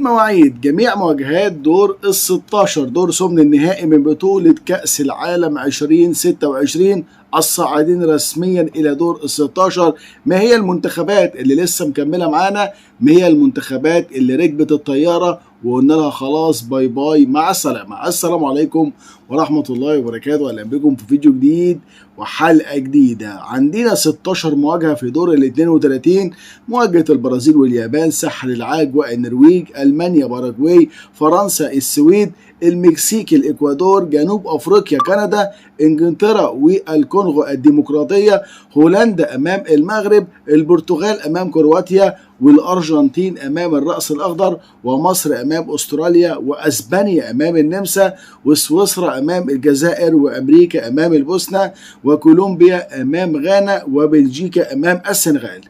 المواعيد: جميع مواجهات دور ال 16 دور ثمن النهائي من بطولة كأس العالم 2026 الصاعدين رسميا إلى دور ال 16. ما هي المنتخبات اللي لسه مكملة معانا؟ ما هي المنتخبات اللي ركبت الطيارة وقلنا لها خلاص باي باي مع السلامة؟ السلام عليكم ورحمة الله وبركاته، أهلا بكم في فيديو جديد وحلقة جديدة. عندنا 16 مواجهة في دور ال 32: مواجهة البرازيل واليابان، ساحل العاج والنرويج، ألمانيا، باراجواي، فرنسا، السويد، المكسيك، الإكوادور، جنوب أفريقيا، كندا، إنجلترا والكونغو الديمقراطية، هولندا أمام المغرب، البرتغال أمام كرواتيا، والأرجنتين أمام الرأس الأخضر، ومصر أمام أستراليا، وأسبانيا أمام النمسا، وسويسرا أمام الجزائر، وأمريكا أمام البوسنة، وكولومبيا أمام غانا، وبلجيكا أمام السنغال.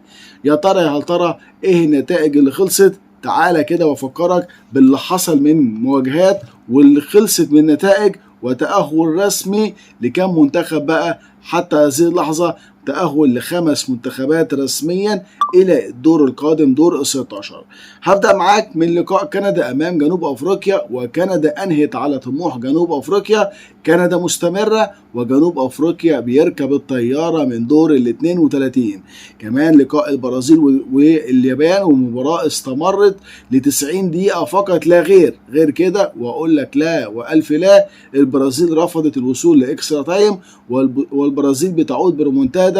يا ترى يا هل ترى إيه النتائج اللي خلصت؟ تعالى كده وافكرك باللي حصل من مواجهات واللي خلصت من نتائج وتأهل رسمي لكم منتخب بقى حتى هذه اللحظة. تأهل ل5 منتخبات رسميا إلى الدور القادم دور ال 16. هبدأ معاك من لقاء كندا أمام جنوب أفريقيا، وكندا أنهت على طموح جنوب أفريقيا. كندا مستمرة وجنوب أفريقيا بيركب الطيارة من دور ال 32. كمان لقاء البرازيل واليابان، ومباراة استمرت ل90 دقيقة فقط لا غير كده، وأقول لك لا وألف لا. البرازيل رفضت الوصول لإكسترا تايم، والبرازيل بتعود بريمونتادا.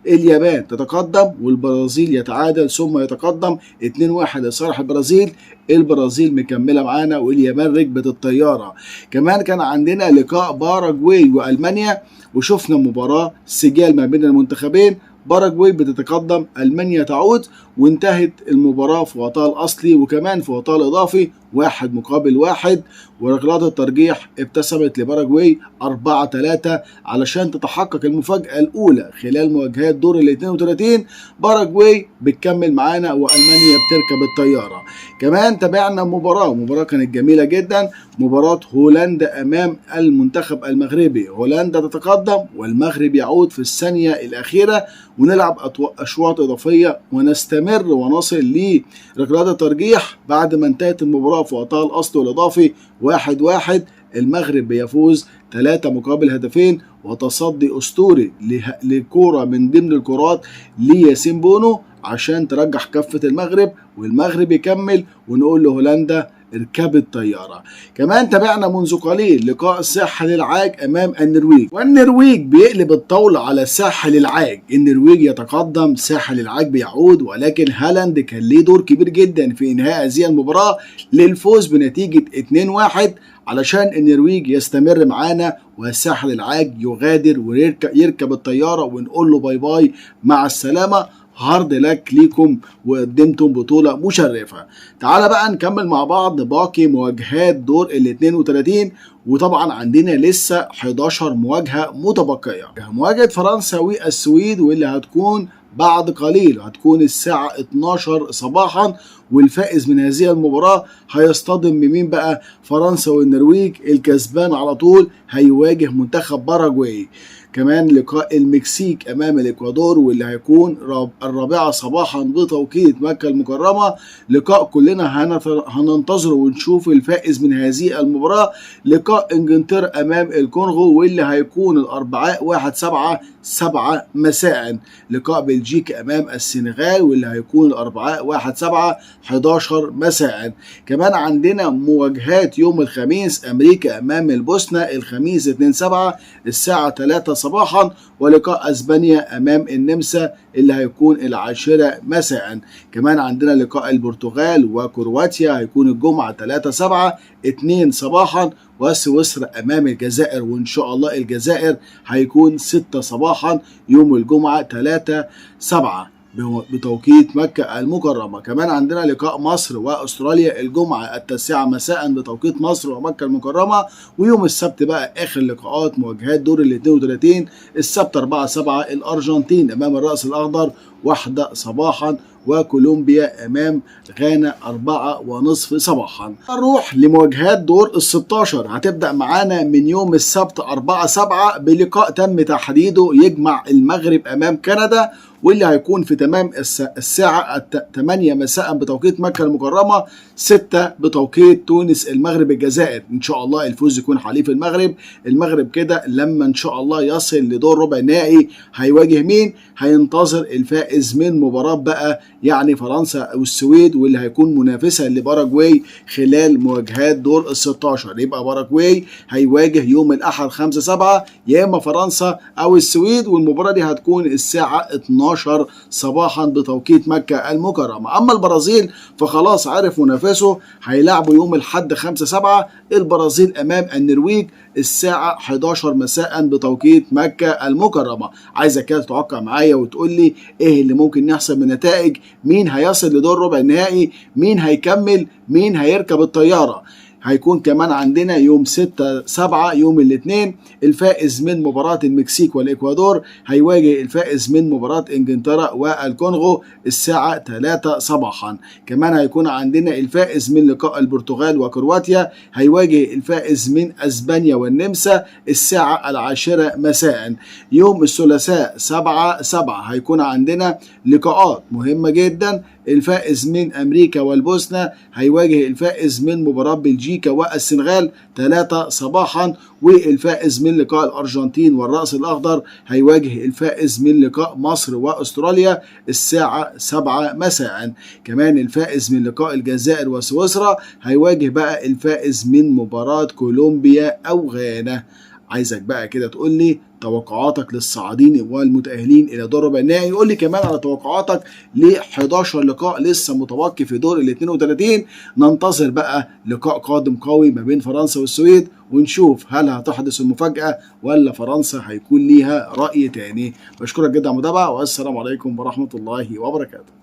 اليابان تتقدم والبرازيل يتعادل ثم يتقدم 2-1 لصالح البرازيل. البرازيل مكمله معانا واليابان ركبت الطياره. كمان كان عندنا لقاء باراجواي والمانيا، وشفنا مباراه سجال ما بين المنتخبين. باراجواي بتتقدم، المانيا تعود، وانتهت المباراه في وقتها الاصلي وكمان في وقتها الاضافي 1-1. وركلات الترجيح ابتسمت لباراجواي 4-3 علشان تتحقق المفاجاه الاولى خلال مواجهات دور ال 32. باراجواي بتكمل معانا والمانيا بتركب الطياره. كمان تابعنا مباراه كانت جميله جدا، مباراه هولندا امام المنتخب المغربي. هولندا تتقدم والمغرب يعود في الثانيه الاخيره، ونلعب اشواط اضافيه ونستمر ونصل لركلات الترجيح بعد ما انتهت المباراه في وقتها الاصلي والاضافي 1-1. المغرب بيفوز 3-2 وتصدي اسطوري لكوره من ضمن الكرات لياسين بونو عشان ترجح كفه المغرب، والمغرب يكمل ونقول لهولندا اركب الطيارة. كمان تابعنا منذ قليل لقاء ساحل العاج أمام النرويج، والنرويج بيقلب الطاولة على ساحل العاج. النرويج يتقدم، ساحل العاج بيعود، ولكن هالاند كان ليه دور كبير جدا في إنهاء هذه المباراة للفوز بنتيجة 2-1 علشان النرويج يستمر معانا والساحل العاج يغادر ويركب الطيارة ونقول له باي باي مع السلامة. هارد لك ليكم وقدمتم بطولة مشرفة. تعال بقى نكمل مع بعض باقي مواجهات دور ال 32، وطبعا عندنا لسه 11 مواجهة متبقية. مواجهة فرنسا والسويد واللي هتكون بعد قليل، هتكون الساعة 12 صباحا، والفائز من هذه المباراة هيصطدم بمين بقى؟ فرنسا والنرويج. الكسبان على طول هيواجه منتخب باراجواي. كمان لقاء المكسيك أمام الإكوادور واللي هيكون 4 صباحا بتوقيت مكة المكرمة. لقاء كلنا هننتظره ونشوف الفائز من هذه المباراة. لقاء إنجلترا أمام الكونغو واللي هيكون الأربعاء 1-7 مساء. لقاء بلجيكا أمام السنغال واللي هيكون الأربعاء 1-7 مساء. كمان عندنا مواجهات يوم الخميس: أمريكا أمام البوسنة الخميس 2-7 الساعة 3 صباحا، ولقاء أسبانيا أمام النمسا اللي هيكون 10 مساء. كمان عندنا لقاء البرتغال وكرواتيا هيكون الجمعة 3-7 2 صباحا، وسويسرا أمام الجزائر، وإن شاء الله الجزائر هيكون 6 صباحا يوم الجمعة 3-7 بتوقيت مكة المكرمة. كمان عندنا لقاء مصر وأستراليا الجمعة 9 مساء بتوقيت مصر ومكة المكرمة. ويوم السبت بقى آخر لقاءات مواجهات دور ال 32. السبت 4-7 الأرجنتين أمام الرأس الأخضر 1 صباحا، وكولومبيا أمام غانا 4:30 صباحا. نروح لمواجهات دور ال 16، هتبدأ معانا من يوم السبت 4/7 بلقاء تم تحديده يجمع المغرب أمام كندا، واللي هيكون في تمام الساعة 8 مساء بتوقيت مكة المكرمة، 6 بتوقيت تونس المغرب الجزائر. إن شاء الله الفوز يكون حليف المغرب. المغرب كده لما إن شاء الله يصل لدور ربع النهائي هيواجه مين؟ هينتظر الفائز من مباراة بقى يعني فرنسا أو السويد، واللي هيكون منافسة لباراجواي خلال مواجهات دور ال 16. يبقى باراجواي هيواجه يوم الأحد 5/7 يا إما فرنسا أو السويد، والمباراة دي هتكون الساعة 12 صباحا بتوقيت مكة المكرمة. أما البرازيل فخلاص عرف منافسه، هيلعبوا يوم الأحد 5/7 البرازيل أمام النرويج الساعة 11 مساء بتوقيت مكة المكرمة. عايزك كده تتوقع معايا وتقول لي ايه اللي ممكن يحصل من نتائج، مين هيصل لدور ربع النهائي، مين هيكمل، مين هيركب الطيارة. هيكون كمان عندنا يوم 6/7 يوم الاثنين الفائز من مباراة المكسيك والإكوادور هيواجه الفائز من مباراة إنجلترا والكونغو الساعة 3 صباحا. كمان هيكون عندنا الفائز من لقاء البرتغال وكرواتيا هيواجه الفائز من أسبانيا والنمسا الساعة 10 مساء. يوم الثلاثاء 7/7 هيكون عندنا لقاءات مهمة جدا. الفائز من أمريكا والبوسنة هيواجه الفائز من مباراة بلجيكا والسنغال 3 صباحا، والفائز من لقاء الأرجنتين والرأس الأخضر هيواجه الفائز من لقاء مصر وأستراليا الساعة 7 مساء. كمان الفائز من لقاء الجزائر وسويسرا هيواجه بقى الفائز من مباراة كولومبيا أو غانا. عايزك بقى كده تقول لي توقعاتك للصاعدين والمتأهلين إلى دور ربع النهائي. قول لي كمان على توقعاتك ل 11 لقاء لسه متبقي في دور ال 32. ننتظر بقى لقاء قادم قوي ما بين فرنسا والسويد، ونشوف هل هتحدث المفاجأة ولا فرنسا هيكون ليها رأي تاني. بشكرك جدا على المتابعة، والسلام عليكم ورحمة الله وبركاته.